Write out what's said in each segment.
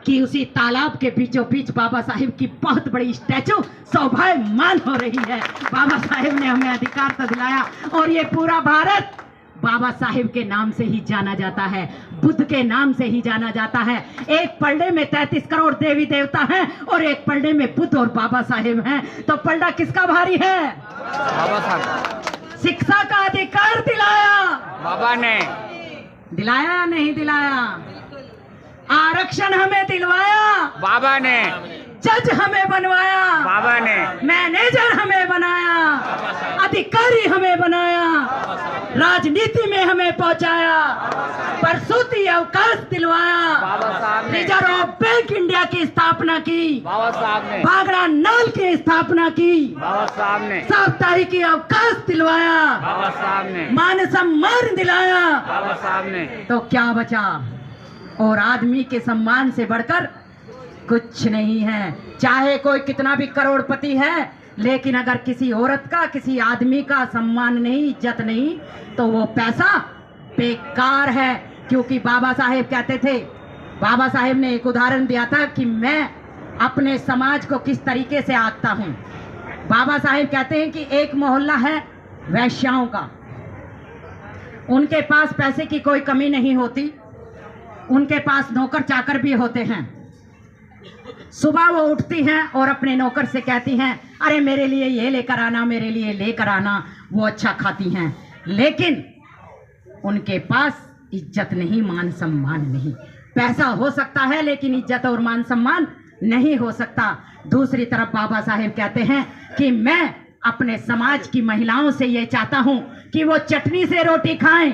कि उसी तालाब के बीचों बीच बाबा साहेब की बहुत बड़ी स्टैचू शोभायमान हो रही है। बाबा साहेब ने हमें अधिकार तो दिलाया और ये पूरा भारत बाबा साहेब के नाम से ही जाना जाता है, बुद्ध के नाम से ही जाना जाता है। एक पलड़े में 33 करोड़ देवी देवता हैं और एक पलड़े में बुद्ध और बाबा साहेब हैं, तो पलड़ा किसका भारी है? बाबा साहब। शिक्षा का अधिकार दिलाया बाबा ने, दिलाया या नहीं दिलाया? आरक्षण हमें दिलवाया बाबा ने, जज हमें बनवाया बाबा ने, मैनेजर हमें बनाया, अधिकारी हमें बनाया, राजनीति में हमें पहुंचाया, प्रसूति अवकाश दिलवाया, बाबा साहब ने, रिजर्व बैंक इंडिया की स्थापना की, बाबा साहब ने, भागड़ा नाल की स्थापना की, बाबा साहब ने, साप्ताहिक अवकाश दिलवाया, बाबा साहब ने, मान सम्मान दिलाया, बाबा साहब ने। तो क्या बचा? और आदमी के सम्मान से बढ़कर कुछ नहीं है। चाहे कोई कितना भी करोड़पति है, लेकिन अगर किसी औरत का, किसी आदमी का सम्मान नहीं, इज्जत नहीं, तो वो पैसा बेकार है। क्योंकि बाबा साहेब कहते थे, बाबा साहेब ने एक उदाहरण दिया था कि मैं अपने समाज को किस तरीके से आंकता हूं। बाबा साहेब कहते हैं कि एक मोहल्ला है वैश्याओं का, उनके पास पैसे की कोई कमी नहीं होती, उनके पास नौकर चाकर भी होते हैं। सुबह वो उठती हैं और अपने नौकर से कहती हैं, अरे मेरे लिए ये लेकर आना, मेरे लिए लेकर आना। वो अच्छा खाती हैं, लेकिन उनके पास इज्जत नहीं, मान सम्मान नहीं। पैसा हो सकता है लेकिन इज्जत और मान सम्मान नहीं हो सकता। दूसरी तरफ बाबा साहेब कहते हैं कि मैं अपने समाज की महिलाओं से ये चाहता हूं कि वो चटनी से रोटी खाएं,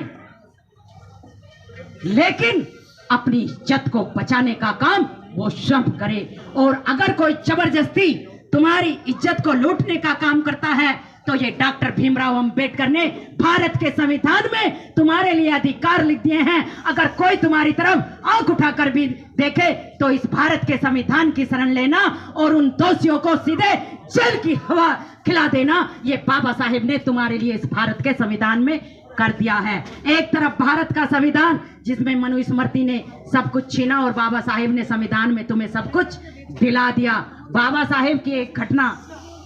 लेकिन अपनी इज्जत को बचाने का काम वो श्रम करे। और अगर कोई जबरदस्ती तुम्हारी इज्जत को लूटने का काम करता है, तो ये डॉक्टर भीमराव अंबेडकर ने भारत के संविधान में तुम्हारे लिए अधिकार लिख दिए हैं। अगर कोई तुम्हारी तरफ आंख उठाकर भी देखे तो इस भारत के संविधान की शरण लेना और उन दोषियों को सीधे जेल की हवा खिला देना, ये बाबा साहेब ने तुम्हारे लिए इस भारत के संविधान में कर दिया है। एक तरफ भारत का संविधान जिसमें मनुस्मृति ने सब कुछ छीना, और बाबा साहेब ने संविधान में तुम्हें सब कुछ दिला दिया। बाबा साहेब की एक घटना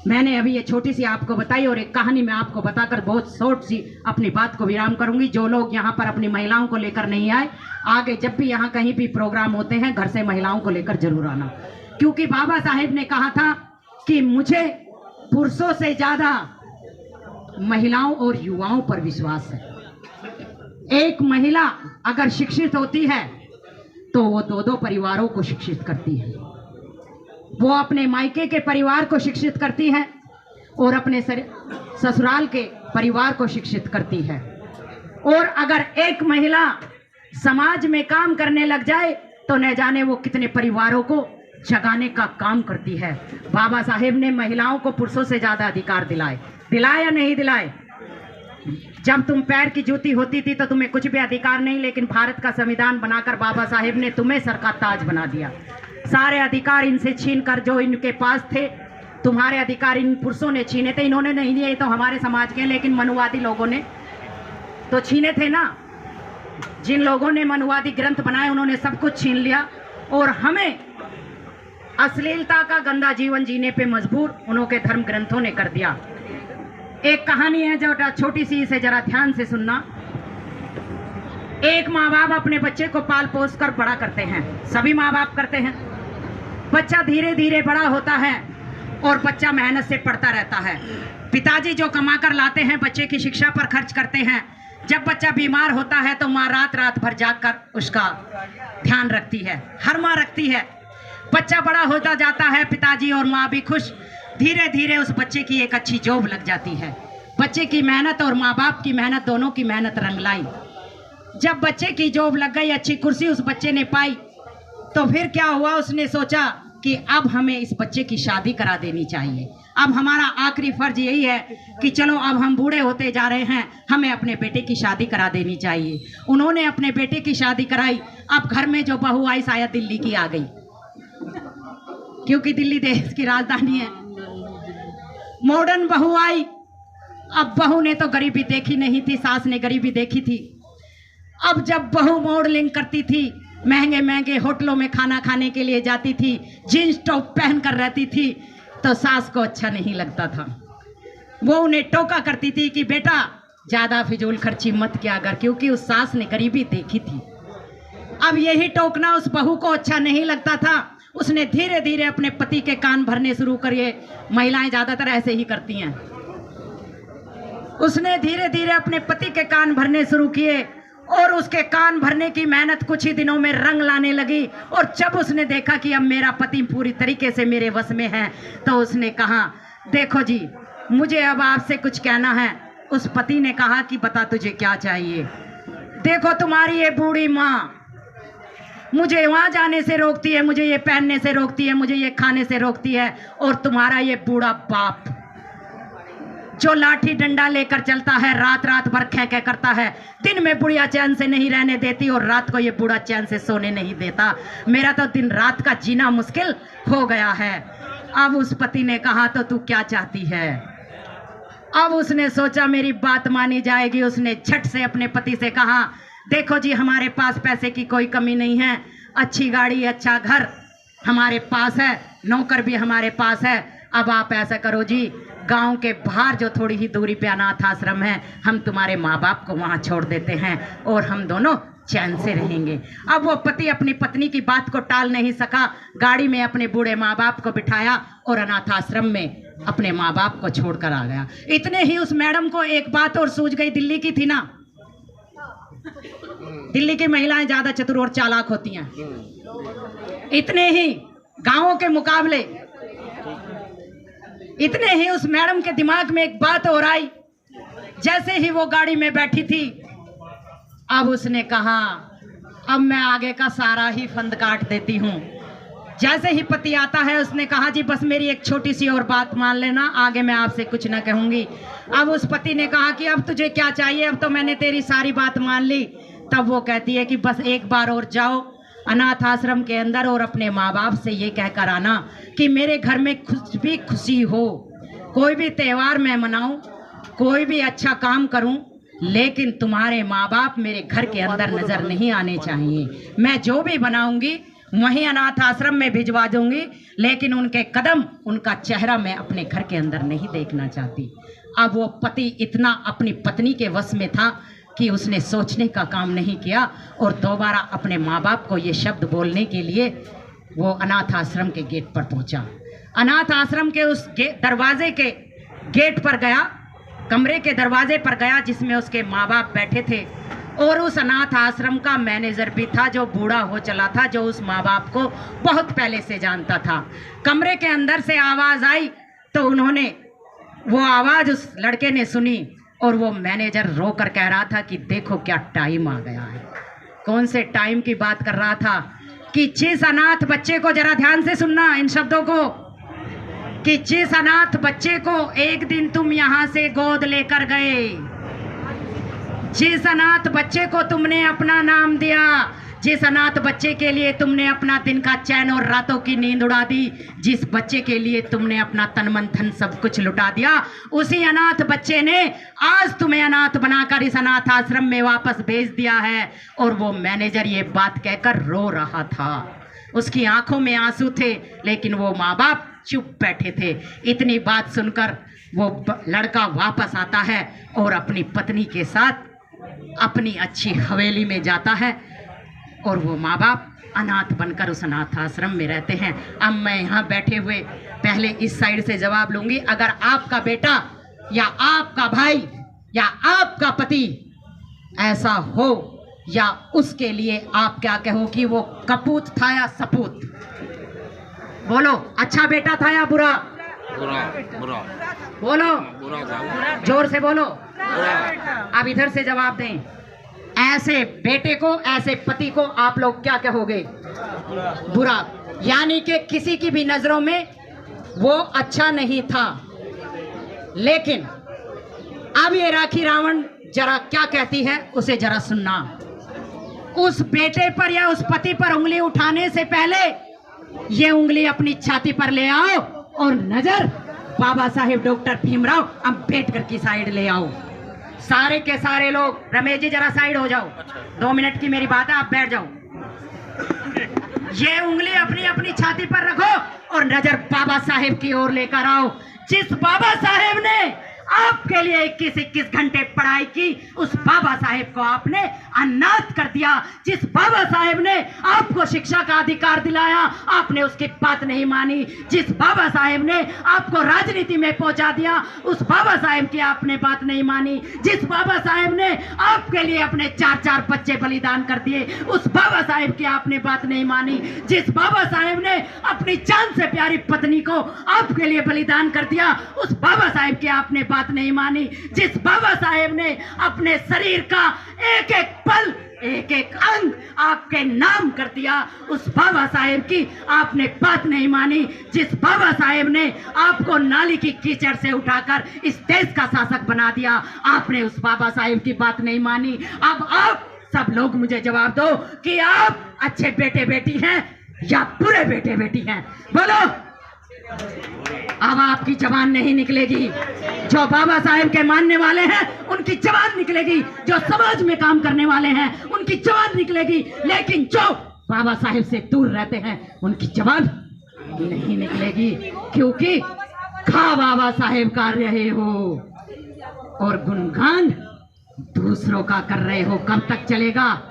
मैंने अभी ये छोटी सी आपको बताई, और एक कहानी मैं आपको बताकर बहुत शॉर्ट सी अपनी बात को विराम करूंगी। जो लोग यहाँ पर अपनी महिलाओं को लेकर नहीं आए, आगे जब भी यहाँ कहीं भी प्रोग्राम होते हैं, घर से महिलाओं को लेकर जरूर आना। क्योंकि बाबा साहेब ने कहा था कि मुझे पुरुषों से ज्यादा महिलाओं और युवाओं पर विश्वास है। एक महिला अगर शिक्षित होती है तो वो दो परिवारों को शिक्षित करती है। वो अपने मायके के परिवार को शिक्षित करती है और अपने ससुराल के परिवार को शिक्षित करती है। और अगर एक महिला समाज में काम करने लग जाए तो न जाने वो कितने परिवारों को जगाने का काम करती है। बाबा साहेब ने महिलाओं को पुरुषों से ज्यादा अधिकार दिलाए या नहीं दिलाए? जब तुम पैर की जूती होती थी तो तुम्हें कुछ भी अधिकार नहीं, लेकिन भारत का संविधान बनाकर बाबा साहेब ने तुम्हें सर का ताज बना दिया। सारे अधिकार इनसे छीनकर जो इनके पास थे, तुम्हारे अधिकार इन पुरुषों ने छीने थे। इन्होंने नहीं लिए तो हमारे समाज के, लेकिन मनुवादी लोगों ने तो छीने थे ना। जिन लोगों ने मनुवादी ग्रंथ बनाए उन्होंने सब कुछ छीन लिया और हमें अश्लीलता का गंदा जीवन जीने पे मजबूर उन्होंने धर्म ग्रंथों ने कर दिया। एक कहानी है जो छोटी सी, इसे जरा ध्यान से सुनना। एक माँ बाप अपने बच्चे को पाल पोस कर बड़ा करते हैं, सभी माँ बाप करते हैं। बच्चा धीरे धीरे बड़ा होता है और बच्चा मेहनत से पढ़ता रहता है। पिताजी जो कमा कर लाते हैं बच्चे की शिक्षा पर खर्च करते हैं। जब बच्चा बीमार होता है तो माँ रात रात भर जागकर उसका ध्यान रखती है, हर माँ रखती है। बच्चा बड़ा होता जाता है, पिताजी और माँ भी खुश। धीरे धीरे उस बच्चे की एक अच्छी जॉब लग जाती है। बच्चे की मेहनत और माँ बाप की मेहनत, दोनों की मेहनत रंग लाई। जब बच्चे की जॉब लग गई, अच्छी कुर्सी उस बच्चे ने पाई, तो फिर क्या हुआ, उसने सोचा कि अब हमें इस बच्चे की शादी करा देनी चाहिए। अब हमारा आखिरी फर्ज यही है कि चलो अब हम बूढ़े होते जा रहे हैं, हमें अपने बेटे की शादी करा देनी चाहिए। उन्होंने अपने बेटे की शादी कराई। अब घर में जो बहू आई शायद दिल्ली की आ गई, क्योंकि दिल्ली देश की राजधानी है। मॉडर्न बहू आई। अब बहू ने तो गरीबी देखी नहीं थी, सास ने गरीबी देखी थी। अब जब बहू मॉडलिंग करती थी महंगे महंगे होटलों में खाना खाने के लिए जाती थी, जीन्स टॉप पहन कर रहती थी, तो सास को अच्छा नहीं लगता था। वो उन्हें टोका करती थी कि बेटा ज्यादा फिजूल खर्ची मत किया कर, क्योंकि उस सास ने गरीबी देखी थी। अब यही टोकना उस बहू को अच्छा नहीं लगता था। उसने धीरे धीरे अपने पति के कान भरने शुरू किए। महिलाएं ज्यादातर ऐसे ही करती हैं। उसने धीरे धीरे अपने पति के कान भरने शुरू किए और उसके कान भरने की मेहनत कुछ ही दिनों में रंग लाने लगी। और जब उसने देखा कि अब मेरा पति पूरी तरीके से मेरे वश में है, तो उसने कहा देखो जी, मुझे अब आपसे कुछ कहना है। उस पति ने कहा कि बता तुझे क्या चाहिए। देखो तुम्हारी ये बूढ़ी माँ मुझे वहां जाने से रोकती है, मुझे ये पहनने से रोकती है, मुझे ये खाने से रोकती है, और तुम्हारा ये बूढ़ा बाप जो लाठी डंडा लेकर चलता है, रात रात भर खें करता है, दिन में बुढ़िया चैन से नहीं रहने देती और रात को ये बूढ़ा चैन से सोने नहीं देता। मेरा तो दिन रात का जीना मुश्किल हो गया है। अब उस पति ने कहा तो तू क्या चाहती है। अब उसने सोचा मेरी बात मानी जाएगी। उसने झट से अपने पति से कहा देखो जी, हमारे पास पैसे की कोई कमी नहीं है, अच्छी गाड़ी अच्छा घर हमारे पास है, नौकर भी हमारे पास है। अब आप ऐसा करो जी, गांव के बाहर जो थोड़ी ही दूरी पे अनाथ आश्रम है, हम तुम्हारे माँ बाप को वहां छोड़ देते हैं और हम दोनों चैन से रहेंगे। अब वो पति अपनी पत्नी की बात को टाल नहीं सका, गाड़ी में अपने बूढ़े माँ बाप को बिठाया और अनाथ आश्रम में अपने माँ बाप को छोड़कर आ गया। इतने ही उस मैडम को एक बात और सूझ गई। दिल्ली की थी ना, दिल्ली की महिलाएं ज्यादा चतुर और चालाक होती हैं। इतने ही गांवों के मुकाबले इतने ही उस मैडम के दिमाग में एक बात और आई। जैसे ही वो गाड़ी में बैठी थी, अब उसने कहा अब मैं आगे का सारा ही फंद काट देती हूँ। जैसे ही पति आता है, उसने कहा जी बस मेरी एक छोटी सी और बात मान लेना, आगे मैं आपसे कुछ ना कहूंगी। अब उस पति ने कहा कि अब तुझे क्या चाहिए, अब तो मैंने तेरी सारी बात मान ली। तब वो कहती है कि बस एक बार और जाओ अनाथ आश्रम के अंदर और अपने माँ बाप से ये कहकर आना कि मेरे घर में कुछ भी खुशी हो, कोई भी त्योहार मैं मनाऊं, कोई भी अच्छा काम करूं, लेकिन तुम्हारे माँ बाप मेरे घर के अंदर नजर नहीं आने चाहिए। मैं जो भी बनाऊंगी वहीं अनाथ आश्रम में भिजवा दूंगी, लेकिन उनके कदम, उनका चेहरा मैं अपने घर के अंदर नहीं देखना चाहती। अब वो पति इतना अपनी पत्नी के वश में था कि उसने सोचने का काम नहीं किया और दोबारा अपने माँ बाप को ये शब्द बोलने के लिए वो अनाथ आश्रम के गेट पर पहुंचा। अनाथ आश्रम के उस दरवाजे के गेट पर गया, कमरे के दरवाजे पर गया जिसमें उसके माँ बाप बैठे थे, और उस अनाथ आश्रम का मैनेजर भी था जो बूढ़ा हो चला था, जो उस माँ बाप को बहुत पहले से जानता था। कमरे के अंदर से आवाज आई तो उन्होंने वो आवाज उस लड़के ने सुनी और वो मैनेजर रो कर कह रहा था कि देखो क्या टाइम आ गया है। कौन से टाइम की बात कर रहा था कि जिस अनाथ बच्चे को, जरा ध्यान से सुनना इन शब्दों को, कि जिस अनाथ बच्चे को एक दिन तुम यहां से गोद लेकर गए, जिस अनाथ बच्चे को तुमने अपना नाम दिया, जिस अनाथ बच्चे के लिए तुमने अपना दिन का चैन और रातों की नींद उड़ा दी, जिस बच्चे के लिए तुमने अपना तन मन धन सब कुछ लुटा दिया, उसी अनाथ बच्चे ने आज तुम्हें अनाथ बनाकर इस अनाथ आश्रम में वापस भेज दिया है। और वो मैनेजर ये बात कहकर रो रहा था, उसकी आंखों में आंसू थे, लेकिन वो माँ बाप चुप बैठे थे। इतनी बात सुनकर वो लड़का वापस आता है और अपनी पत्नी के साथ अपनी अच्छी हवेली में जाता है और वो माँ बाप अनाथ बनकर उस अनाथ आश्रम में रहते हैं। अब मैं यहाँ बैठे हुए पहले इस साइड से जवाब लूंगी। अगर आपका बेटा या आपका भाई या आपका पति ऐसा हो, या उसके लिए आप क्या कहो कि वो कपूत था या सपूत? बोलो, अच्छा बेटा था या बुरा? बुरा बुरा बोलो, बुरा था। जोर से बोलो। बुरा। अब इधर से जवाब दें। ऐसे बेटे को, ऐसे पति को आप लोग क्या कहोगे? बुरा। यानी कि किसी की भी नजरों में वो अच्छा नहीं था। लेकिन अब ये राखी रावण जरा क्या कहती है, उसे जरा सुनना। उस बेटे पर या उस पति पर उंगली उठाने से पहले ये उंगली अपनी छाती पर ले आओ और नजर बाबा साहेब डॉक्टर भीमराव अंबेडकर की साइड ले आओ। सारे के सारे लोग, रमेश जी जरा साइड हो जाओ, 2 मिनट की मेरी बात है, आप बैठ जाओ। ये उंगली अपनी अपनी छाती पर रखो और नजर बाबा साहेब की ओर लेकर आओ। जिस बाबा साहेब ने आपके लिए 21-21 घंटे पढ़ाई की, उस बाबा साहेब को आपने अनाथ कर दिया। जिस बाबा साहेब ने आपको शिक्षा का अधिकार दिलाया, आपने उसकी बात नहीं मानी। जिस बाबा साहेब ने आपको राजनीति में पहुंचा दिया, उस बाबा साहेब की आपने बात नहीं मानी। जिस बाबा साहेब ने आपके लिए अपने 4-4 बच्चे बलिदान कर दिए, उस बाबा साहेब की आपने बात नहीं मानी। जिस बाबा साहेब ने अपनी जान से प्यारी पत्नी को आपके लिए बलिदान कर दिया, उस बाबा साहेब की आपने बात नहीं मानी। जिस बाबा साहेब ने अपने शरीर का एक एक पल, एक एक अंग आपके नाम कर दिया, उस बाबा साहेब की आपने बात नहीं मानी। जिस बाबा साहेब ने आपको नाली की कीचड़ से उठाकर इस देश का शासक बना दिया, आपने उस बाबा साहेब की बात नहीं मानी। अब आप सब लोग मुझे जवाब दो कि आप अच्छे बेटे बेटी हैं या बुरे बेटे बेटी हैं। बोलो। अब आपकी जबान नहीं निकलेगी। जो बाबा साहेब के मानने वाले हैं उनकी जबान निकलेगी, जो समाज में काम करने वाले हैं उनकी जबान निकलेगी, लेकिन जो बाबा साहेब से दूर रहते हैं उनकी जबान नहीं निकलेगी। क्योंकि खा बाबा साहेब कर रहे हो और गुणगान दूसरों का कर रहे हो। कब तक चलेगा?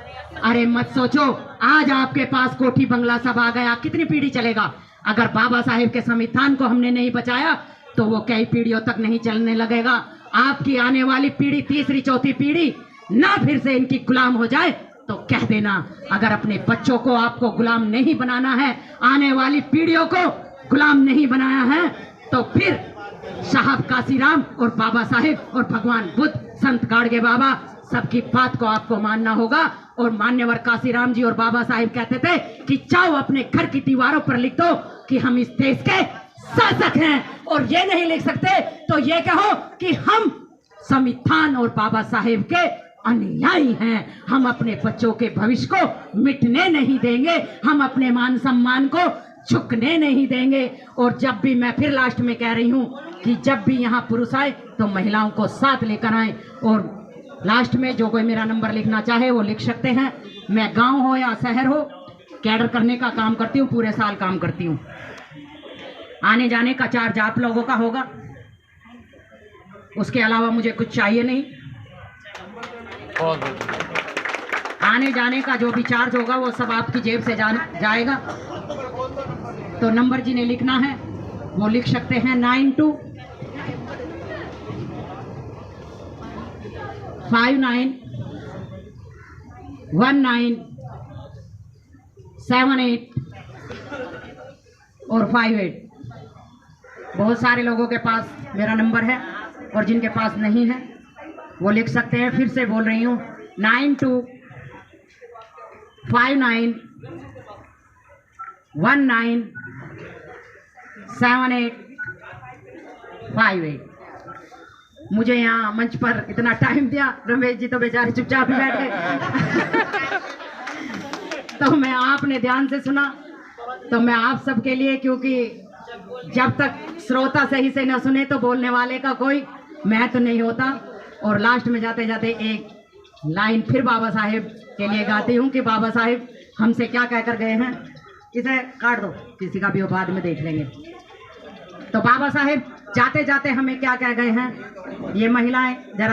अरे मत सोचो, आज आपके पास कोठी बंगला सब आ गया, कितनी पीढ़ी चलेगा? अगर बाबा साहेब के संविधान को हमने नहीं बचाया तो वो कई पीढ़ियों तक नहीं चलने लगेगा। आपकी आने वाली पीढ़ी, तीसरी चौथी पीढ़ी ना फिर से इनकी गुलाम हो जाए तो कह देना। अगर अपने बच्चों को आपको गुलाम नहीं बनाना है, आने वाली पीढ़ियों को गुलाम नहीं बनाया है, तो फिर साहब काशीराम और बाबा साहेब और भगवान बुद्ध, संत गाड़गे बाबा, सबकी बात को आपको मानना होगा। और मान्यवर काशीराम जी और बाबा साहेब कहते थे कि चाहो अपने घर की दीवारों पर लिख दो कि हम इस देश के शासक हैं, और ये नहीं लिख सकते तो ये कहो कि हम संविधान और बाबा साहेब के अनुयायी हैं। हम अपने बच्चों के भविष्य को मिटने नहीं देंगे, हम अपने मान सम्मान को झुकने नहीं देंगे। और जब भी, मैं फिर लास्ट में कह रही हूं कि जब भी यहाँ पुरुष आए तो महिलाओं को साथ लेकर आए। और लास्ट में जो कोई मेरा नंबर लिखना चाहे वो लिख सकते हैं। मैं गांव हो या शहर हो, कैडर करने का काम करती हूँ, पूरे साल काम करती हूँ। आने जाने का चार्ज आप लोगों का होगा, उसके अलावा मुझे कुछ चाहिए नहीं। आने जाने का जो भी चार्ज होगा वो सब आपकी जेब से जाएगा। तो नंबर जिन्हें लिखना है वो लिख सकते हैं 92591978 और 58। बहुत सारे लोगों के पास मेरा नंबर है और जिनके पास नहीं है वो लिख सकते हैं। फिर से बोल रही हूँ 9259197858। मुझे यहाँ मंच पर इतना टाइम दिया, रमेश जी तो बेचारे चुपचाप ही बैठ गए तो मैं, आपने ध्यान से सुना तो मैं आप सबके लिए, क्योंकि जब तक श्रोता सही से न सुने तो बोलने वाले का कोई महत्व नहीं होता। और लास्ट में जाते जाते एक लाइन फिर बाबा साहेब के लिए गाती हूँ कि बाबा साहेब हमसे क्या कहकर गए हैं। इसे काट दो, किसी का भी हो, बाद में देख लेंगे। तो बाबा साहेब जाते जाते हमें क्या कह गए हैं, ये महिलाएं जरा